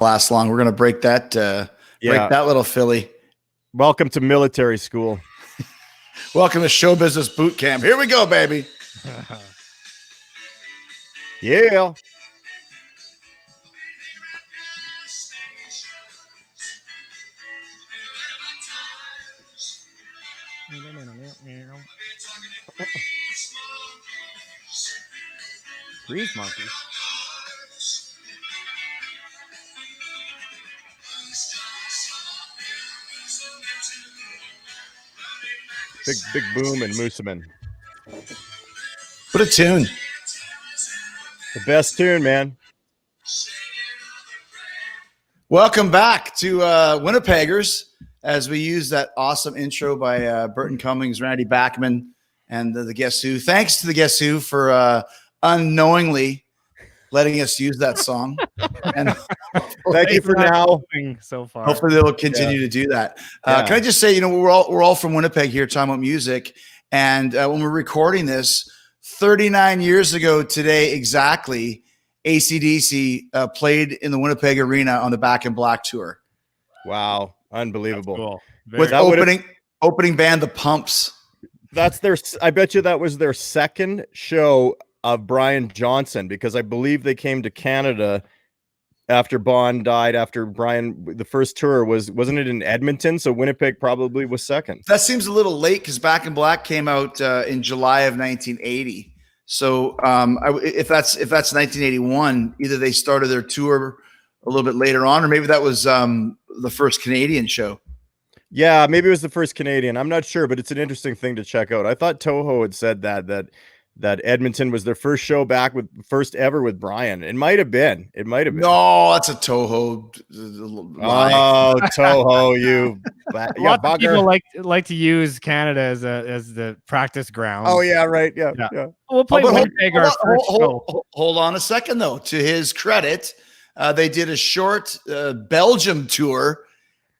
last long. We're going to break that little Philly. Welcome to military school. Welcome to show business boot camp. Here we go, baby. Yeah. Grease monkey. Big boom and Mooseman. What a tune. The best tune, man. Welcome back to Winnipeggers as we use that awesome intro by Burton Cummings, Randy Bachman, and the Guess Who. Thanks to the Guess Who for unknowingly letting us use that song. And thank you for now. So far, hopefully they will continue to do that. Can I just say, we're all from Winnipeg here talking about music, and when we're recording this, 39 years ago today exactly, AC/DC played in the Winnipeg Arena on the Back in Black tour. Wow, unbelievable! Cool. With opening band, the Pumps. I bet you that was their second show of Brian Johnson, because I believe they came to Canada after Bond died. After Brian, the first tour wasn't it in Edmonton? So Winnipeg probably was second. That seems a little late because Back in Black came out in July of 1980. So if that's 1981, either they started their tour a little bit later on, or maybe that was the first Canadian show. Yeah, maybe it was the first Canadian. I'm not sure, but it's an interesting thing to check out. I thought Toho had said that Edmonton was their first show back first ever with Brian. It might have been. No, that's a Toho. Oh, Toho, you. Lots of people like to use Canada as the practice ground. Oh yeah, right. Yeah. We'll play Winnipeg our first show. Hold on a second, though. To his credit, they did a short Belgium tour,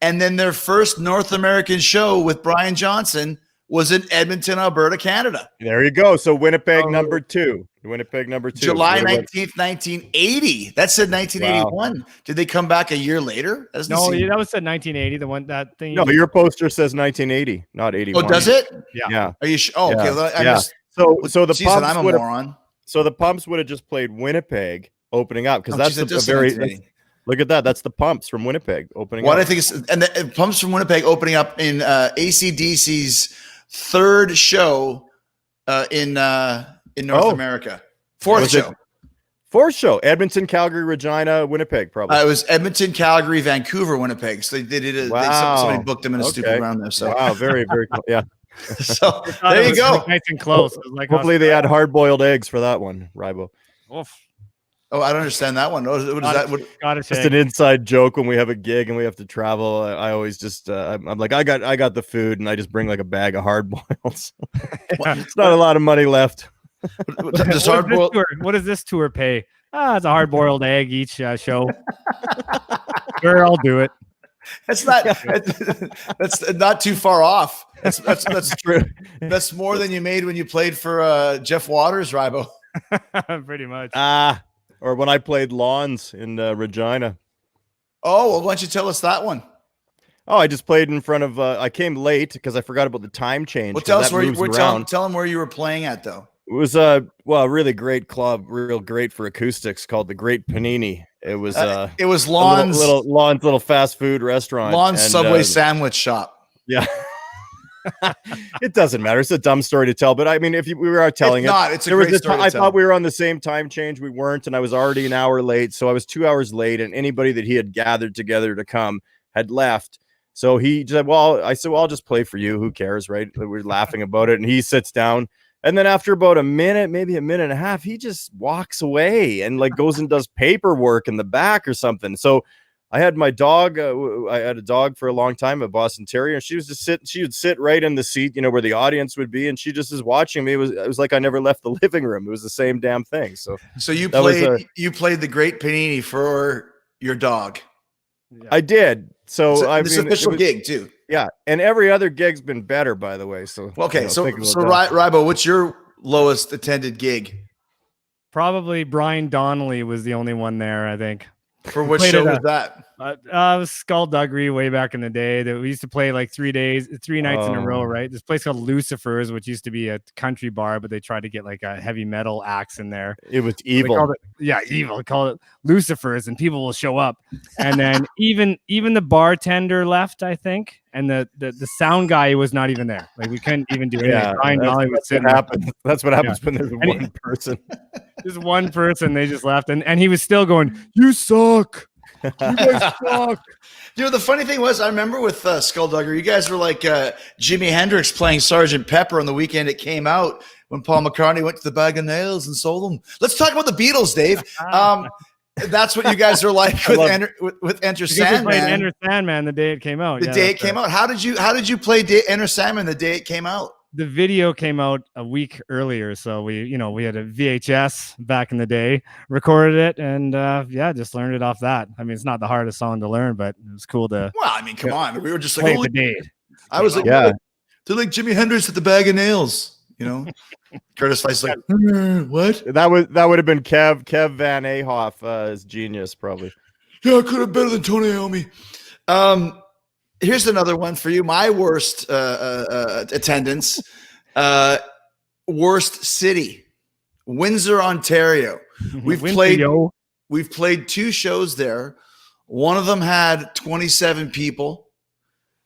and then their first North American show with Brian Johnson was in Edmonton, Alberta, Canada. There you go. So Winnipeg number two. July 19th, 1980. That said 1981. Wow. Did they come back a year later? That was said 1980. The one that thing. No, your poster says 1980, not 81. Oh, does it? Yeah. Are you sure? Oh, okay. Well, so the Pumps I'm a moron. So the Pumps would have just played Winnipeg opening up, because look at that. That's the Pumps from Winnipeg opening up. I think the Pumps from Winnipeg opening up in AC/DC's third show in North America. Fourth show. Edmonton, Calgary, Regina, Winnipeg, probably. It was Edmonton, Calgary, Vancouver, Winnipeg. So they did it. Wow. Somebody booked them in a stupid round there. So wow, very, very cool. Yeah. So there you go. Nice and close. Hopefully they had hard-boiled eggs for that one, Rybo. Oof. Oh, I don't understand that one. What is that? Just an inside joke when we have a gig and we have to travel. I always just I'm like, I got the food, and I just bring like a bag of hard boils. It's not a lot of money left. What does this tour pay? It's a hard-boiled egg each show. Sure, I'll do it. That's not too far off. That's true. That's more than you made when you played for Jeff Waters, Rybo. Pretty much. Or when I played Lawns in Regina. Oh, well, why don't you tell us that one? Oh, I just played in front of. I came late because I forgot about the time change. Well, tell us where tell them where you were playing at, though. It was a really great club, real great for acoustics, called the Great Panini. It was Lawns, little fast food restaurant, Lawns Subway sandwich shop. Yeah. It doesn't matter. It's a dumb story to tell, but I mean, we were telling it's a great story. I thought we were on the same time change. We weren't, and I was already an hour late, so I was 2 hours late. And anybody that he had gathered together to come had left. So he said, I said, I'll just play for you. Who cares, right? We're laughing about it, and he sits down, and then after about a minute, maybe a minute and a half, he just walks away and like goes and does paperwork in the back or something. So I had my dog. I had a dog for a long time, a Boston Terrier, and she would sit right in the seat, where the audience would be, and she just is watching me. It was like I never left the living room. It was the same damn thing. So you played the Great Panini for your dog. Yeah. I did. So it's an official gig too. Yeah, and every other gig's been better, by the way. So okay, so Rybo, what's your lowest attended gig? Probably Brian Donnelly was the only one there, I think. For what Played show at was that? It was Skullduggery way back in the day that we used to play like 3 nights in a row, right? This place called Lucifer's, which used to be a country bar, but they tried to get like a heavy metal acts in there. It was So evil. evil. They called it Lucifer's, and people will show up. And then even the bartender left, I think, and the sound guy was not even there. Like we couldn't even do anything. Yeah, Brian Nolly was sitting. That's what happens when there's And one person. Just one person, they just left, and he was still going, "You suck. You guys suck." You know, the funny thing was, I remember with Skulldugger, you guys were like Jimi Hendrix playing Sgt. Pepper on the weekend it came out when Paul McCartney went to the Bag of Nails and sold them. Let's talk about the Beatles, Dave. That's what you guys are like with Enter Sandman. Enter Sandman the day it came out. The day it came out. How did you play Enter Sandman the day it came out? The video came out a week earlier, so we had a VHS back in the day, recorded it, and just learned it off that. I mean, it's not the hardest song to learn, but it was cool to. Well, I mean, come on, we were just like, the date. I was like, yeah, they're like Jimi Hendrix at the Bag of Nails, you know. Curtis Weiss like, what? that would have been Kev Van Ahoff, genius probably. Yeah, I could have better than Tony Iommi. Here's another one for you. My worst attendance, worst city, Windsor, Ontario. We've played 2 shows there. One of them had 27 people.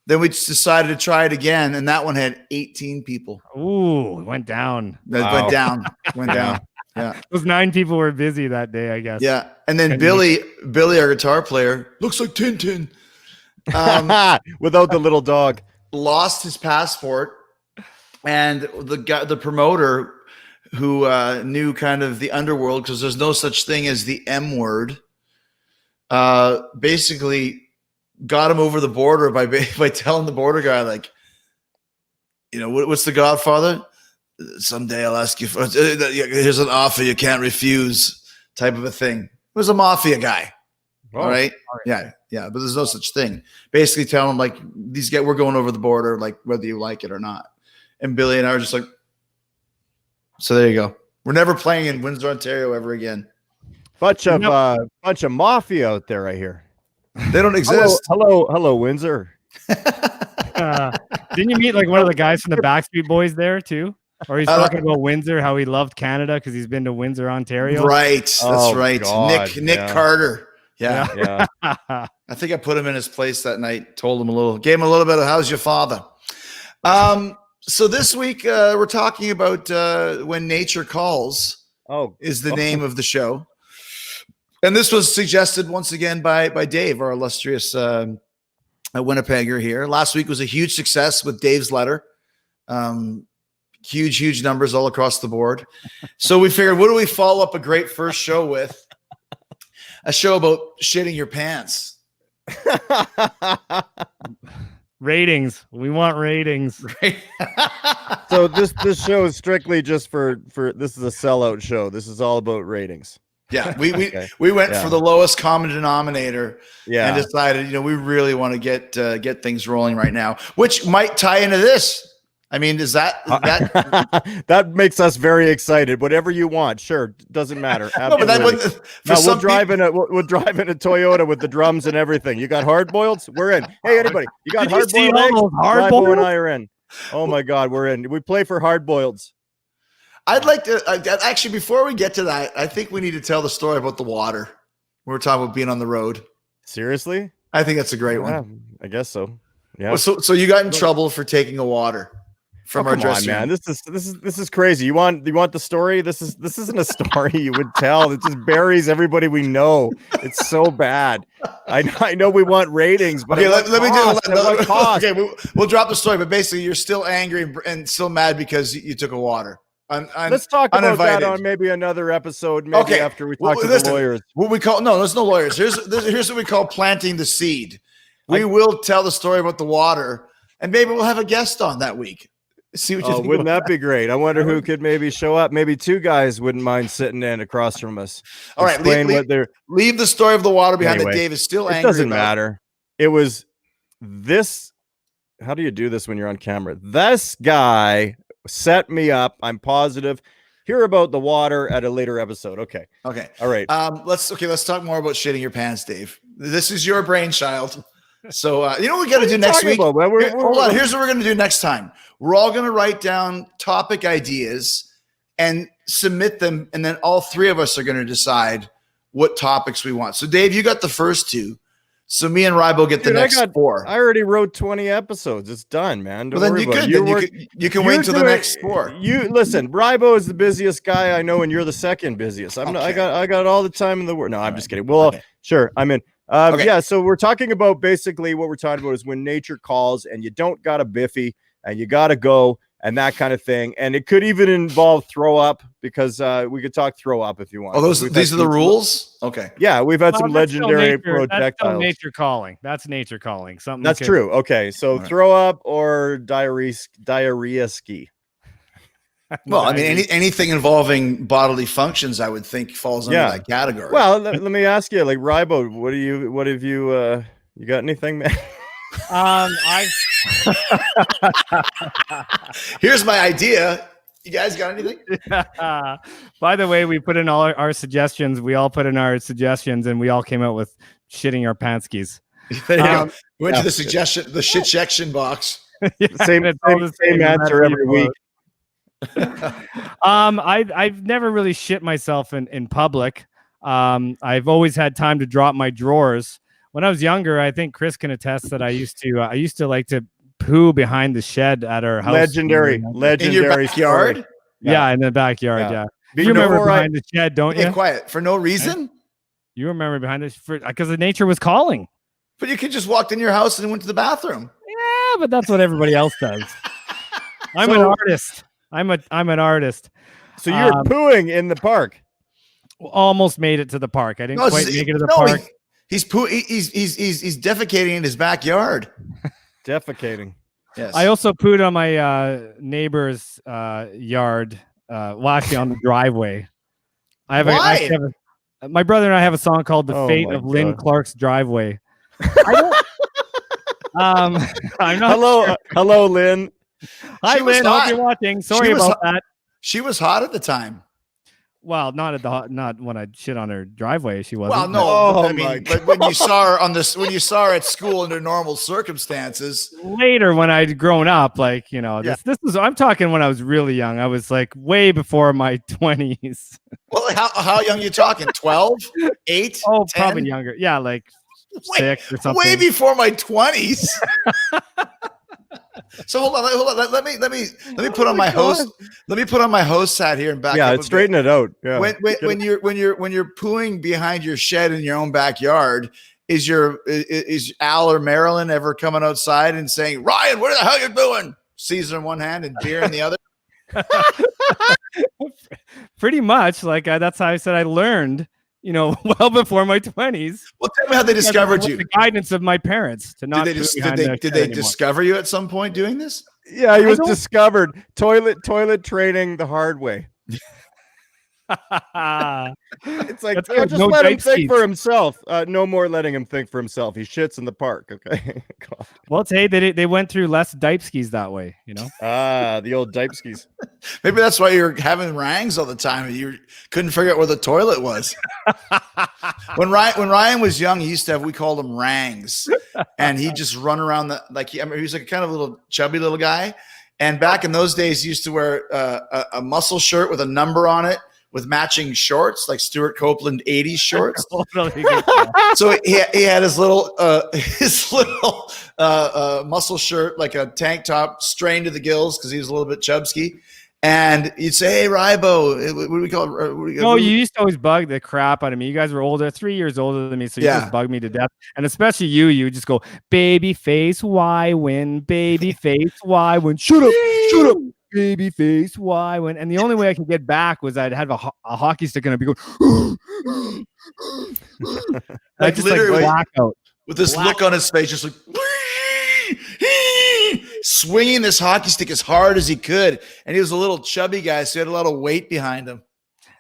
Then we just decided to try it again, and that one had 18 people. Ooh, it went down. Went down. Yeah. Those 9 people were busy that day, I guess. Yeah. And then Billy, our guitar player, looks like Tintin. Without the little dog, lost his passport, and the promoter who knew kind of the underworld, because there's no such thing as the M word, basically got him over the border by telling the border guy, like, what's the Godfather? Someday I'll ask you for, here's an offer you can't refuse, type of a thing. It was a mafia guy. All right. Yeah. But there's no such thing. Basically tell them, like, these guys, we're going over the border, like, whether you like it or not. And Billy and I were just like, so there you go. We're never playing in Windsor, Ontario ever again. Bunch of mafia out there, I hear. They don't exist. Hello, Windsor. Didn't you meet like one of the guys from the Backstreet Boys there too? Or he's talking about Windsor, how he loved Canada because he's been to Windsor, Ontario. Right. That's right. God. Nick Carter. Yeah. I think I put him in his place that night, gave him a little bit of how's your father. So this week we're talking about When Nature Calls is the name of the show. And this was suggested once again by Dave, our illustrious Winnipegger here. Last week was a huge success with Dave's letter. Huge numbers all across the board. So we figured, what do we follow up a great first show with? A show about shitting your pants. Ratings. We want ratings. So this show is strictly just for this is a sellout show. This is all about ratings. Yeah, we went for the lowest common denominator and decided, we really want to get things rolling right now, which might tie into this. I mean, is that that makes us very excited? Whatever you want, sure, doesn't matter. No, but we'll drive in a Toyota with the drums and everything. You got hard boileds? We're in. Hey, anybody? You got hard boiled? Bravo and I are in. Oh my God, we're in. We play for hard boileds. I'd like to actually, before we get to that, I think we need to tell the story about the water. We're talking about being on the road. Seriously? I think that's a great one. I guess so. Yeah. Well, so you got in trouble for taking a water from our dressing room. Man. This is crazy. You want the story? This isn't a story you would tell. It just buries everybody we know. It's so bad. I know we want ratings, but okay, let me do it. Okay, we'll drop the story, but basically you're still angry and still mad because you took a water. Let's talk about that on maybe another episode. Maybe after we talk to the lawyers. What we call there's no lawyers. Here's what we call planting the seed. We will tell the story about the water, and maybe we'll have a guest on that week. See what you think. Wouldn't that be great? I wonder who could maybe show up. Maybe 2 guys wouldn't mind sitting in across from us. All right, leave the story of the water behind. That Dave is still angry. It doesn't matter. It was this. How do you do this when you're on camera? This guy set me up. I'm positive. hear about the water at a later episode. Okay. Okay. All right. Let's talk more about shitting your pants, Dave. This is your brainchild. So you know what we got to do next week? Hold on. Here's what we're going to do next time. We're all going to write down topic ideas and submit them, and then all three of us are going to decide what topics we want. So, Dave, you got the first two. So me and Rybo get the next four. I already wrote 20 episodes. It's done, man. Don't worry about it. You can wait until the next four. You listen. Rybo is the busiest guy I know, and you're the second busiest. I got all the time in the world. No, I'm just kidding. Well, sure, I'm in. Yeah. So we're talking about basically what we're talking about is when nature calls, and you don't got a biffy, and you got to go, and that kind of thing. And it could even involve throw up, because we could talk throw up if you want. Oh, these are the rules? Okay. Yeah, we've had some legendary projectiles. That's nature calling. That's nature calling. Something. That's true. Okay, so throw up or diarrhea ski. Well, I mean, anything involving bodily functions, I would think falls under that category. Well, let me ask you, like Rybo, what have you got anything, man? Here's my idea. You guys got anything? By the way, we put in all our suggestions. We all put in our suggestions, and we all came out with shitting our pantskis. We went to the shit section box. Same answer every week. I've never really shit myself in public. I've always had time to drop my drawers. When I was younger, I think Chris can attest that I used to like to poo behind the shed at our house. Legendary in your backyard. Yeah, in the backyard. Yeah. You remember behind the shed, don't you? Quiet for no reason. You remember behind this because the nature was calling. But you could just walked in your house and went to the bathroom. Yeah, but that's what everybody else does. I'm an artist. I'm an artist. So you're pooing in the park. Almost made it to the park. I didn't quite make it to the park. He's defecating in his backyard. Defecating. Yes. I also pooed on my neighbor's yard. Well, actually, on the driveway. My brother and I have a song called "The Fate of Lynn Clark's Driveway." I'm not. Hello, Lynn. Hi, Lynn. Hope you're watching. Sorry about that. She was hot at the time. Well, not when I shit on her driveway. She wasn't. Well, no. But when you saw her at school under normal circumstances. Later, when I'd grown up, this was. I'm talking when I was really young. I was like way before my 20s. Well, how young are you talking? 12, 8? Oh, 10? Probably younger. Yeah, like 6 or something. Way before my 20s. So hold on. Let me put on my host. Let me put on my host hat here and back. Yeah, straighten it out. Yeah. When you're pooing behind your shed in your own backyard, is Al or Marilyn ever coming outside and saying, "Ryan, what the hell you doing?" Caesar in one hand and beer in the other. Pretty much. That's how I said I learned. Well before my 20s. Well, tell me how they discovered you. The guidance of my parents to not. Did they discover you at some point doing this? Yeah, he was discovered toilet training the hard way. It's like just let him think for himself. No more letting him think for himself. He shits in the park. Okay. Well, they went through less dipe skis that way. The old dipe skis. Maybe that's why you're having rangs all the time. You couldn't figure out where the toilet was. When Ryan was young, we called him rangs, and he'd just run around he was like a kind of little chubby little guy. And back in those days, he used to wear a muscle shirt with a number on it, with matching shorts, like Stuart Copeland 80s shorts. So he had his little muscle shirt, like a tank top strained to the gills because he was a little bit chubsky. And you'd say, "Hey, Rybo, what do we call it?" No, you used to always bug the crap out of me. You guys were older, 3 years older than me, so you just bugged me to death. And especially you just go, "Baby face, why win? Baby face, why win? Shut up, baby face, why win?" And the only way I could get back was I'd have a hockey stick and I'd be going, I just black out with this look on his face, just like swinging this hockey stick as hard as he could. And he was a little chubby guy, so he had a lot of weight behind him.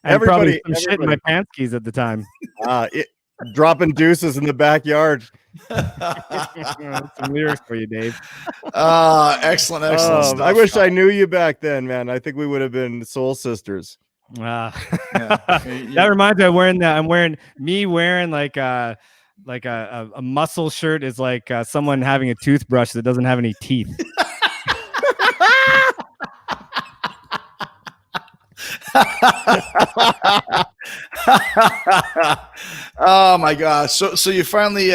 Everybody shit in my pantskis at the time. Dropping deuces in the backyard. Some lyrics for you, Dave. Excellent stuff. I wish I knew you back then, man. I think we would have been soul sisters. That reminds me of wearing that. I'm wearing like a muscle shirt is like someone having a toothbrush that doesn't have any teeth. Oh my gosh! So you finally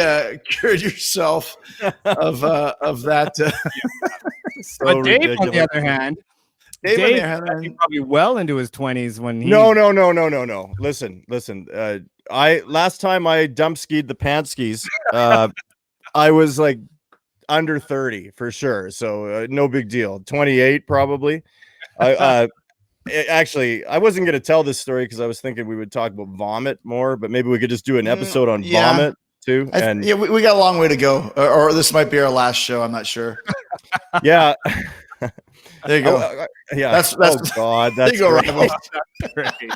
cured yourself of that. So But Dave, ridiculous. on the other hand, Dave probably well into his 20s when he. No. Listen. Last time I dump skied the pants skis, I was like under 30 for sure. So no big deal. 28 probably. Actually, I wasn't going to tell this story because I was thinking we would talk about vomit more, but maybe we could just do an episode on vomit too. We got a long way to go, or this might be our last show. I'm not sure. Yeah. There you go. That's God. That's there you go, great. That's great.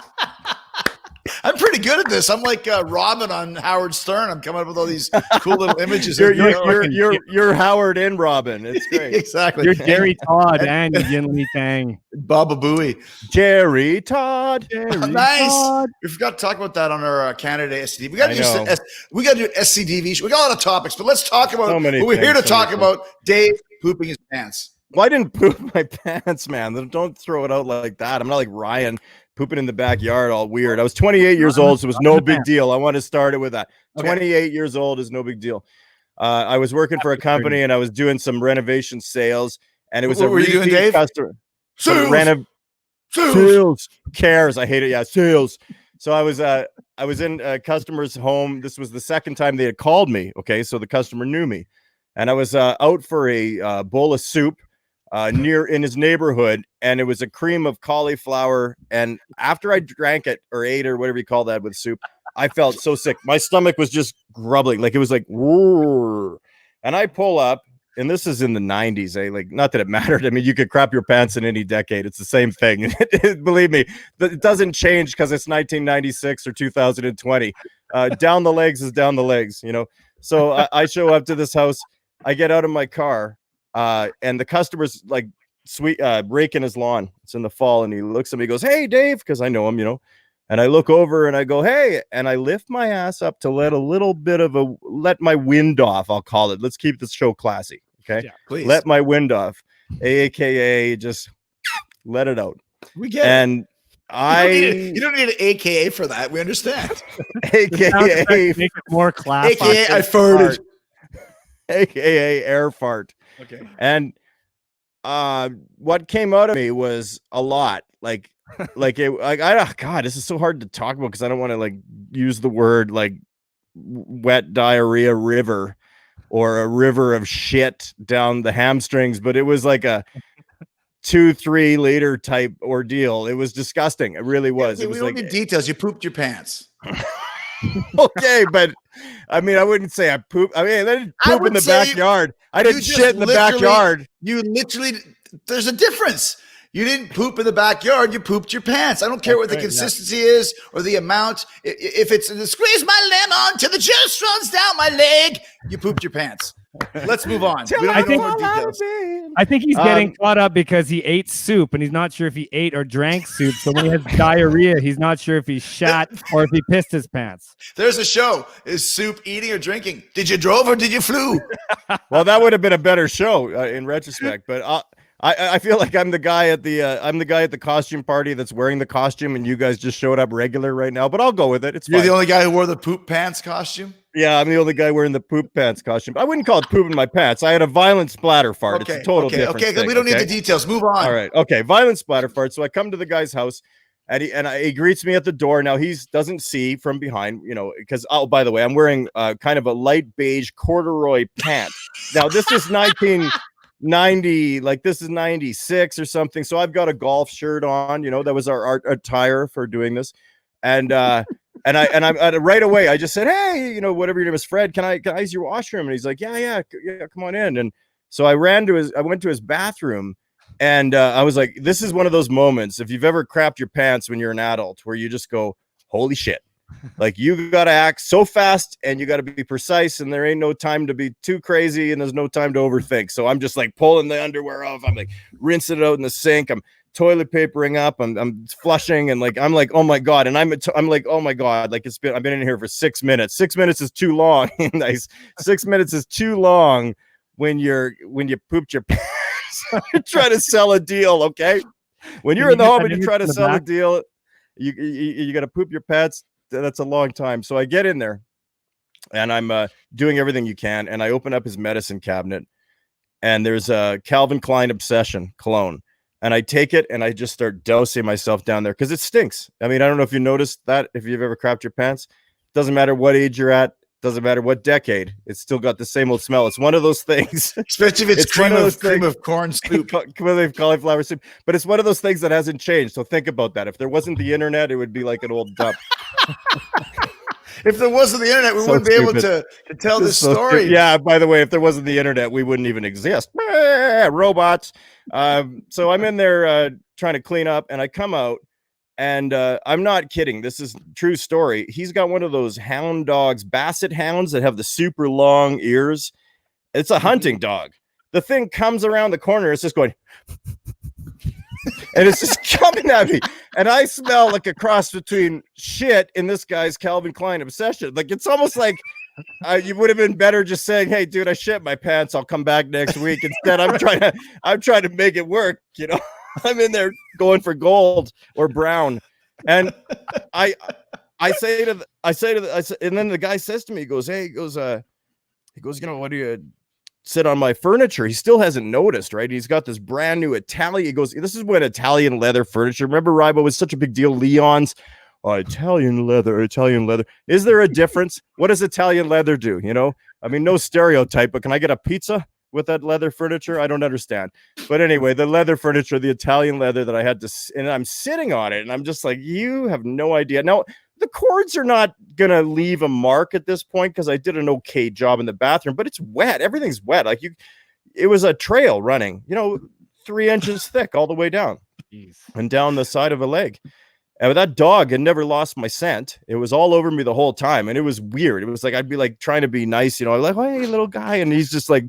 I'm pretty good at this. I'm like Robin on Howard Stern. I'm coming up with all these cool little images. You're Howard and Robin. It's great. Exactly. You're Jerry Todd and Yin Lee Tang. Baba Booey. Jerry Todd. Nice. Todd. We forgot to talk about that on our Canada SCDV. We got to do SCDV. We got a lot of topics, but let's talk about. We're here to talk about Dave pooping his pants. Well, I didn't poop my pants, man. Don't throw it out like that. I'm not like Ryan pooping in the backyard all weird. I was 28 years old, so it was no big deal. I want to start it with that. 28 years old is no big deal. I was working for a company and I was doing some renovation sales, and it was what were you doing, Dave? Customer. Sales. Sales. Who cares? I hate it. Yeah, sales. So I was in a customer's home. This was the second time they had called me. Okay, so the customer knew me, and I was out for a bowl of soup. Near in his neighborhood, and it was a cream of cauliflower. And after I drank it or ate or whatever you call that with soup, I felt so sick. My stomach was just grumbling, like it was like, whoa. And I pull up, and this is in the 90s. Like, not that it mattered. I mean, you could crap your pants in any decade. It's the same thing. Believe me, it doesn't change because it's 1996 or 2020. Down the legs is down the legs, you know. So I show up to this house. I get out of my car. And the customer's like raking his lawn. It's in the fall, and he looks at me, he goes, "Hey, Dave," because I know him, you know. And I look over and I go, "Hey," and I lift my ass up to let my wind off. I'll call it. Let's keep this show classy, okay? Yeah, please. Let my wind off, aka just let it out. We get and it. You don't need an AKA for that. We understand. AKA make it more classy. AKA I farted. AKA air fart. Okay. And what came out of me was a lot. God, this is so hard to talk about because I don't want to like use the word like wet diarrhea river or a river of shit down the hamstrings, but it was like a 2-3 liter type ordeal. It was disgusting. It really was. Yeah, it was we don't need details. You pooped your pants. Okay, but I mean, I wouldn't say I poop. I mean, I didn't poop in the backyard. I didn't shit in the backyard. There's a difference. You didn't poop in the backyard. You pooped your pants. I don't care what the consistency is or the amount. If it's squeeze my lemon till the juice runs down my leg, you pooped your pants. Let's move on. I think he's getting caught up because he ate soup and he's not sure if he ate or drank soup. So when he has diarrhea, he's not sure if he shat or if he pissed his pants. There's a show. Is soup eating or drinking? Did you drove or did you flew? Well, that would have been a better show in retrospect. But I feel like I'm the guy at the costume party that's wearing the costume, and you guys just showed up regular right now. But I'll go with it. You're fine. The only guy who wore the poop pants costume. Yeah, I'm the only guy wearing the poop pants costume. I wouldn't call it poop in my pants. I had a violent splatter fart. Okay, it's a total different thing. We don't need the details. Move on. All right. Okay. Violent splatter fart. So I come to the guy's house, and he greets me at the door. Now he doesn't see from behind, you know, because by the way, I'm wearing kind of a light beige corduroy pant. Now this is 1990, like this is 96 or something. So I've got a golf shirt on. You know, that was our attire for doing this, and I right away I just said, "Hey, you know, whatever your name is, Fred, can I use your washroom?" And he's like, yeah, come on in. And so I went to his bathroom, and I was like, this is one of those moments, if you've ever crapped your pants when you're an adult, where you just go, holy shit. Like, you got to act so fast and you got to be precise, and there ain't no time to be too crazy, and there's no time to overthink. So I'm just like pulling the underwear off. I'm like rinsing it out in the sink. I'm toilet papering up. I'm flushing, and like I'm like, oh my god, and I'm like, oh my god, like I've been in here for 6 minutes. 6 minutes is too long. Nice. 6 minutes is too long when you pooped your pants. You're trying to sell a deal, okay? When you're in the home and you try to sell a deal, you got to poop your pants. That's a long time. So I get in there, and I'm doing everything you can, and I open up his medicine cabinet, and there's a Calvin Klein Obsession cologne, and I take it and I just start dousing myself down there because it stinks. I mean, I don't know if you noticed that, if you've ever crapped your pants. Doesn't matter what age you're at, doesn't matter what decade, it's still got the same old smell. It's one of those things, especially if it's cream of corn soup, cauliflower soup. But it's one of those things that hasn't changed. So think about that. If there wasn't the internet, it would be like an old dump. If there wasn't the internet, we wouldn't be able to tell this story. Yeah, by the way, if there wasn't the internet, we wouldn't even exist. Robots. So I'm in there trying to clean up, and I come out, and I'm not kidding. This is true story. He's got one of those hound dogs, basset hounds that have the super long ears. It's a hunting dog. The thing comes around the corner. It's just going... and it's just coming at me, and I smell like a cross between shit and this guy's Calvin Klein Obsession. Like, it's almost like you would have been better just saying, "Hey, dude, I shit my pants. I'll come back next week." Instead, I'm trying to make it work. You know, I'm in there going for gold or brown, and and then the guy says to me, he goes, you know, what do you sit on my furniture? He still hasn't noticed, right? He's got this brand new Italian. He goes, this is when Italian leather furniture. Remember, Rybo was such a big deal. Leon's Italian leather. Is there a difference? What does Italian leather do? You know, I mean, no stereotype, but can I get a pizza with that leather furniture? I don't understand. But anyway, the leather furniture, the Italian leather that I had to, and I'm sitting on it, and I'm just like, you have no idea. Now, the cords are not going to leave a mark at this point because I did an okay job in the bathroom, but it's wet. Everything's wet. Like it was a trail running, you know, 3 inches thick all the way down. Jeez. And down the side of a leg. And that dog had never lost my scent. It was all over me the whole time. And it was weird. It was like, I'd be like trying to be nice, you know, like, hey, little guy. And he's just like,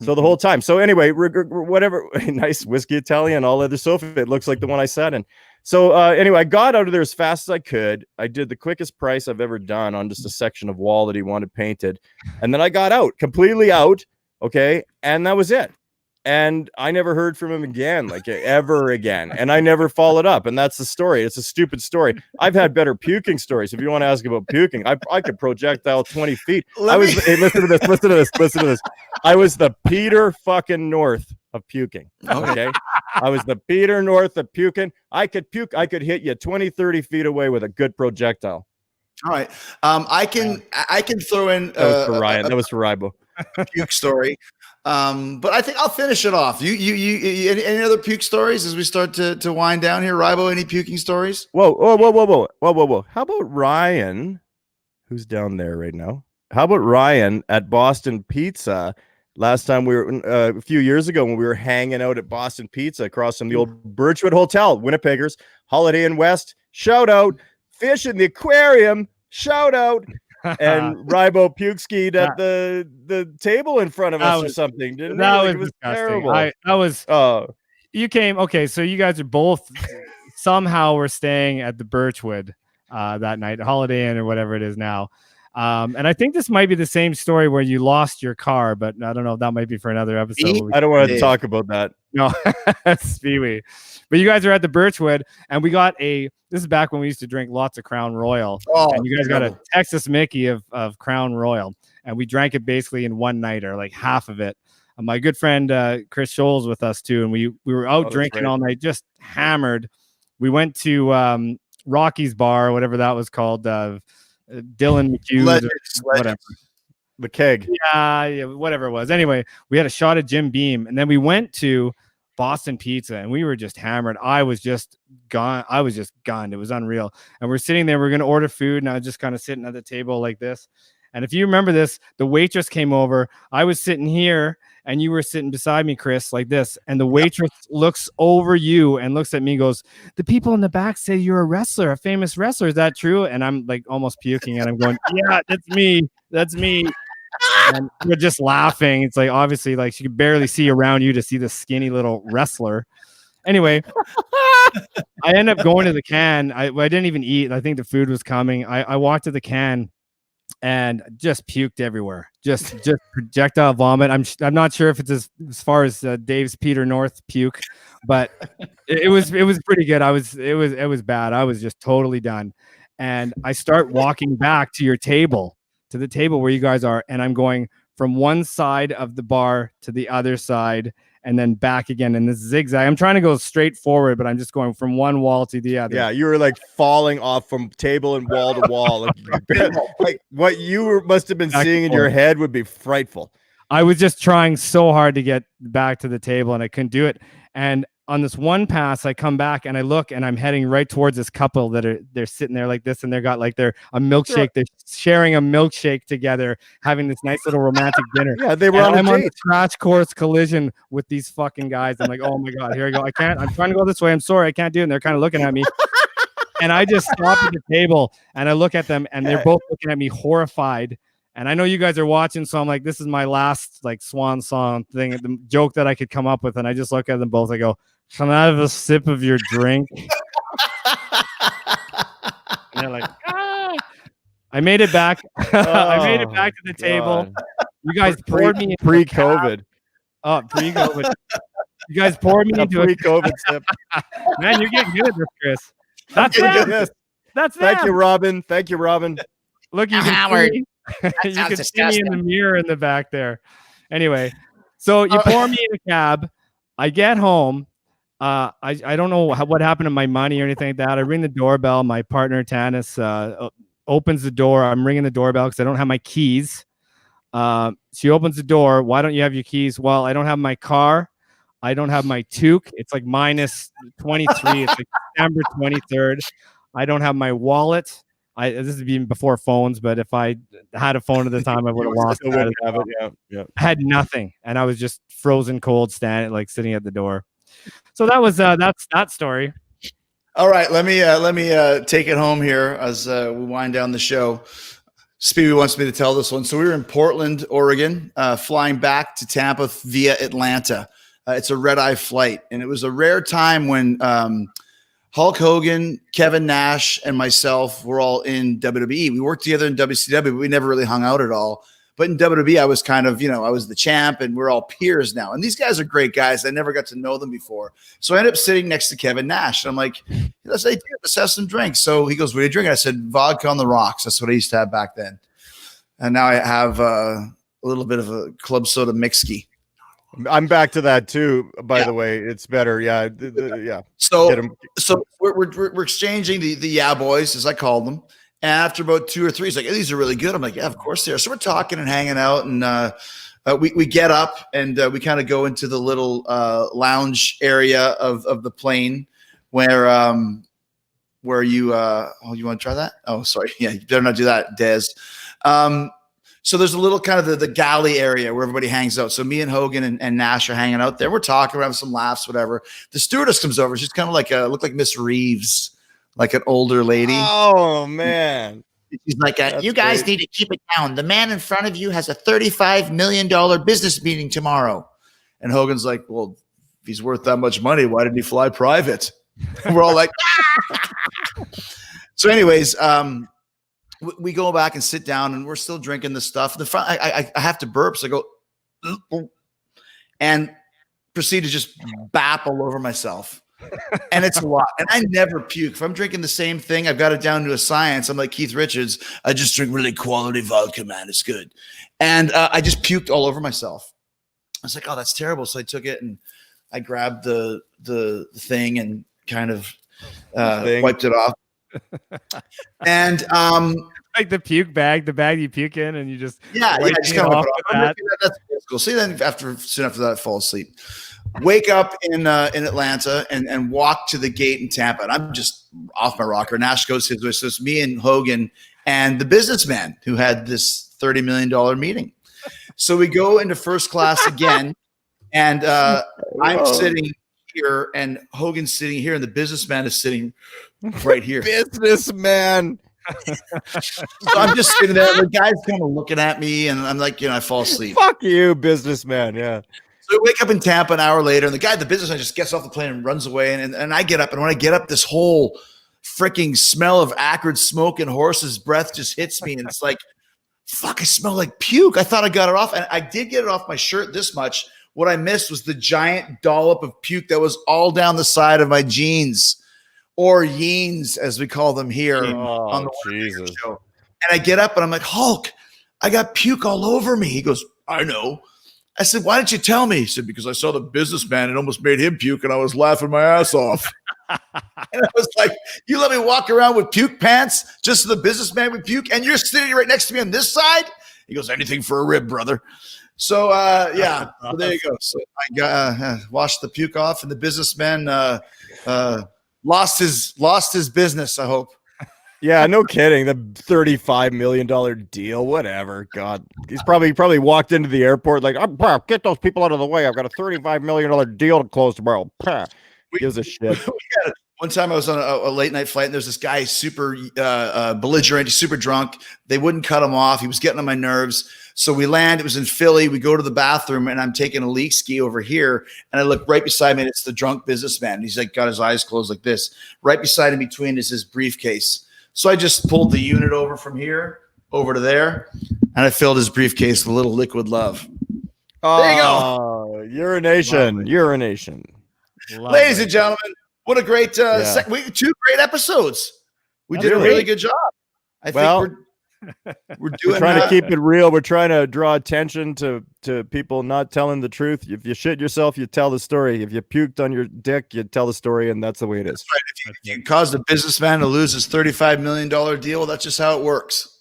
so the whole time. So anyway, whatever, nice whiskey Italian, all leather sofa. It looks like the one I sat in. So anyway, I got out of there as fast as I could. I did the quickest price I've ever done on just a section of wall that he wanted painted. And then I got out, completely out. Okay. And that was it. And I never heard from him again, like ever again. And I never followed up. And that's the story. It's a stupid story. I've had better puking stories. If you want to ask about puking, I could projectile 20 feet. Hey, listen to this. I was the Peter fucking North of puking. Okay. I was the Peter North of puking. I could puke. I could hit you 20, 30 feet away with a good projectile. All right. I can throw in that was for Ryan. That was for Rybo. Puke story. But I think I'll finish it off. You any other puke stories as we start to wind down here? Rybo, any puking stories? Whoa. How about Ryan, who's down there right now? How about Ryan at Boston Pizza? Last time we were a few years ago when we were hanging out at Boston Pizza across from the old Birchwood Hotel, Winnipeggers, Holiday Inn West, shout out, fish in the aquarium, shout out. And Rybo puke skied at the table in front of us or something, didn't that it? Was terrible. You came, okay, so you guys are both somehow were staying at the Birchwood that night, Holiday Inn or whatever it is now. And I think this might be the same story where you lost your car, but I don't know if that might be for another episode. I don't want to talk about that. No, Speewee. But you guys are at the Birchwood, and we got this is back when we used to drink lots of Crown Royal. Oh, and you guys got a Texas Mickey of Crown Royal, and we drank it basically in one night, or like half of it. My good friend Chris Scholl's with us too, and we were out drinking all night, just hammered. We went to Rocky's Bar, whatever that was called, Dylan McHughes, whatever. The keg. Yeah, whatever it was. Anyway, we had a shot at Jim Beam, and then we went to Boston Pizza, and we were just hammered. I was just gone. It was unreal. And we're sitting there, we're going to order food, and I was just kind of sitting at the table like this. And if you remember this, the waitress came over. I was sitting here, and you were sitting beside me, Chris, like this. And the waitress looks over you and looks at me and goes, "The people in the back say you're a wrestler, a famous wrestler. Is that true?" And I'm like almost puking, and I'm going, "Yeah, that's me. That's me." And we're just laughing. It's like, obviously, like she could barely see around you to see the skinny little wrestler. Anyway, I end up going to the can. I didn't even eat. I think the food was coming. I walked to the can and just puked everywhere. Just projectile vomit. I'm not sure if it's as far as Dave's Peter North puke, but it was pretty good. It was bad. I was just totally done. And I start walking back to the table where you guys are, and I'm going from one side of the bar to the other side and then back again in this zigzag. I'm trying to go straight forward, but I'm just going from one wall to the other. Yeah, you were like falling off from table and wall to wall. Like what you must have been seeing in your head would be frightful. I was just trying so hard to get back to the table and I couldn't do it. And on this one pass, I come back and I look and I'm heading right towards this couple they're sitting there like this, and they're got like a milkshake. They're sharing a milkshake together, having this nice little romantic dinner. Yeah, they were I'm on on a crash course collision with these fucking guys. I'm like, oh my God, here I go. I'm trying to go this way. I'm sorry, I can't do it. And they're kind of looking at me. And I just stop at the table and I look at them and they're both looking at me horrified. And I know you guys are watching, so I'm like, this is my last like swan song thing, the joke that I could come up with. And I just look at them both. I go, can I have a sip of your drink? And they're like, ah. I made it back. I made it back to the table. You guys poured me pre-COVID. Oh, pre-COVID. You guys poured me into pre-COVID sip. Man, you're getting good at this, Chris. That's it. That's it. Thank you, Robin. Thank you, Robin. Look, you can see you can see me in the mirror in the back there. Anyway, so you pour me in a cab. I get home. I don't know what happened to my money or anything like that. I ring the doorbell. My partner Tanis opens the door. I'm ringing the doorbell because I don't have my keys. She opens the door. Why don't you have your keys? Well, I don't have my car. I don't have my toque. It's like minus 23. It's like December 23rd. I don't have my wallet. This is even before phones, but if I had a phone at the time, I would have lost it. Yeah. I had nothing, and I was just frozen cold, sitting at the door. So that was that's that story. All right, let me take it home here as we wind down the show. Speedy wants me to tell this one. So we were in Portland, Oregon, flying back to Tampa via Atlanta. It's a red-eye flight, and it was a rare time when Hulk Hogan, Kevin Nash, and myself were all in WWE. We worked together in WCW, but we never really hung out at all. But in WWE, I was kind of, I was the champ, and we're all peers now. And these guys are great guys. I never got to know them before. So I ended up sitting next to Kevin Nash. And I'm like, let's have some drinks. So he goes, what are you drinking? I said, vodka on the rocks. That's what I used to have back then. And now I have a little bit of a club soda mixky. I'm back to that too. By the way, it's better. Yeah, yeah. So we're exchanging the yeah boys, as I called them. And after about 2 or 3, he's like, hey, these are really good. I'm like, yeah, of course they are. So we're talking and hanging out, and we get up and we kind of go into the little lounge area of the plane where you you want to try that? Oh, sorry. Yeah, you better not do that, Des. So there's a little kind of the galley area where everybody hangs out. So me and Hogan and Nash are hanging out there. We're talking, we're having some laughs, whatever. The stewardess comes over. She's kind of like looked like Miss Reeves, like an older lady. Oh, man. She's like, you guys need to keep it down. The man in front of you has a $35 million business meeting tomorrow. And Hogan's like, well, if he's worth that much money, why didn't he fly private? We're all like, So anyways, we go back and sit down, and we're still drinking the stuff. I have to burp, so I go, and proceed to just bap all over myself. And it's a lot. And I never puke. If I'm drinking the same thing, I've got it down to a science. I'm like Keith Richards. I just drink really quality vodka, man. It's good. And I just puked all over myself. I was like, oh, that's terrible. So I took it and I grabbed the thing and kind of wiped it off. And like the puke bag, the bag you puke in, and you just just kind of that's cool. See, then soon after that, I fall asleep. Wake up in Atlanta and walk to the gate in Tampa, and I'm just off my rocker. Nash goes his way, so it's me and Hogan and the businessman who had this $30 million meeting. So we go into first class again, and I'm sitting here, and Hogan's sitting here, and the businessman is sitting right here. Businessman. So I'm just sitting there. The guy's kind of looking at me, and I'm like, I fall asleep. Fuck you, businessman. Yeah. So I wake up in Tampa an hour later, and the guy at the businessman just gets off the plane and runs away. And I get up, and when I get up, this whole freaking smell of acrid smoke and horse's breath just hits me, and it's like, fuck, I smell like puke. I thought I got it off, and I did get it off my shirt this much. What I missed was the giant dollop of puke that was all down the side of my jeans, or yeans, as we call them here on the Jesus show. And I get up, and I'm like, Hulk, I got puke all over me. He goes, I know. I said, why didn't you tell me? He said, because I saw the businessman and almost made him puke, and I was laughing my ass off. And I was like, you let me walk around with puke pants just so the businessman would puke, and you're sitting right next to me on this side? He goes, anything for a rib, brother. So, yeah, so there you go. So I got washed the puke off, and the businessman lost his business, I hope. Yeah, no kidding. The $35 million deal, whatever. God, he's probably walked into the airport like, get those people out of the way. I've got a $35 million deal to close tomorrow. Gives a shit. One time I was on a late night flight, and there's this guy super belligerent, super drunk. They wouldn't cut him off. He was getting on my nerves. So we land. It was in Philly. We go to the bathroom, and I'm taking a leak ski over here, and I look right beside me, and it's the drunk businessman. He's like got his eyes closed like this. Right beside him between is his briefcase. So I just pulled the unit over from here over to there, and I filled his briefcase with a little liquid love. There you go. Urination. Urination. Ladies and gentlemen, what a great two great episodes. We did a really good job. I think we're trying to keep it real. We're trying to draw attention to people not telling the truth. If you shit yourself, you tell the story. If you puked on your dick, you tell the story, and that's the way it is. Right. If you caused a businessman to lose his $35 million deal, that's just how it works.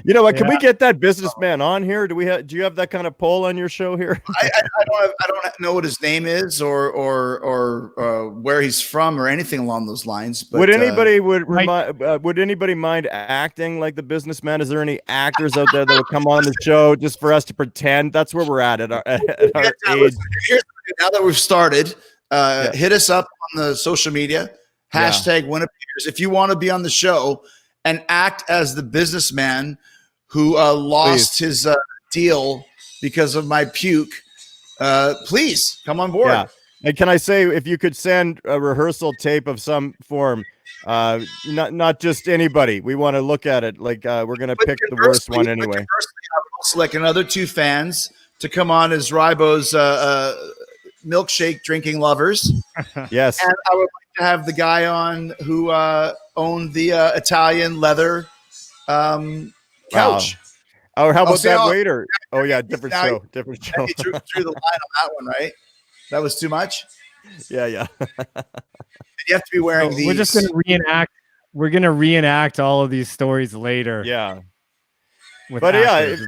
You know what? Can we get that businessman on here? Do you have that kind of poll on your show here? I don't know what his name is or where he's from or anything along those lines. But would anybody would anybody mind acting like the businessman? Is there any actors out there that would come on the show just for us to pretend? That's where we're at our age. Now that we've started, hit us up on the social media hashtag Winnipeggers if you want to be on the show and act as the businessman who lost his deal because of my puke. Please come on board. Yeah. And can I say, if you could send a rehearsal tape of some form, not just anybody. We want to look at it. Like we're going to pick the worst one anyway. I would select another two fans to come on as Rybo's milkshake drinking lovers. Yes. And I would like to have the guy on who owned the Italian leather couch. Wow. Oh, how about that waiter? Oh yeah, different show. You drew the line on that one, right? That was too much. Yeah. You have to be wearing these. We're just gonna reenact. We're gonna reenact all of these stories later. Yeah. But actors.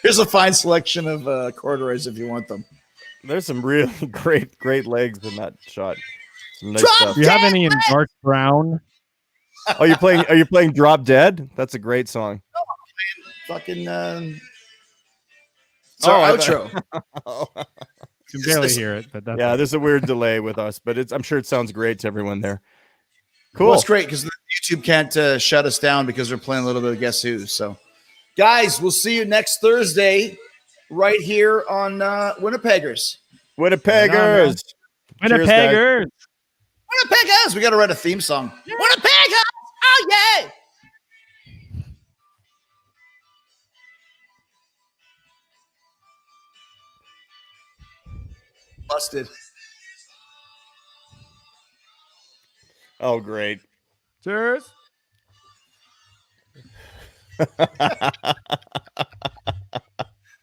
Here's a fine selection of corduroys if you want them. There's some really great legs in that shot. Some nice stuff. Do you have any in dark brown? Oh, are you playing Drop Dead? That's a great song. No, I'm playing fucking it's our outro. You can barely hear it, but that's there's a weird delay with us, but I'm sure it sounds great to everyone there. Cool. Well, it's great because YouTube can't shut us down because we're playing a little bit of Guess Who. So, guys, we'll see you next Thursday right here on Winnipeggers. Winnipeggers. Winnipeggers. Winnipeggers. We got to write a theme song. Winnipeggers. Oh, yeah. Busted. Oh, great. Cheers.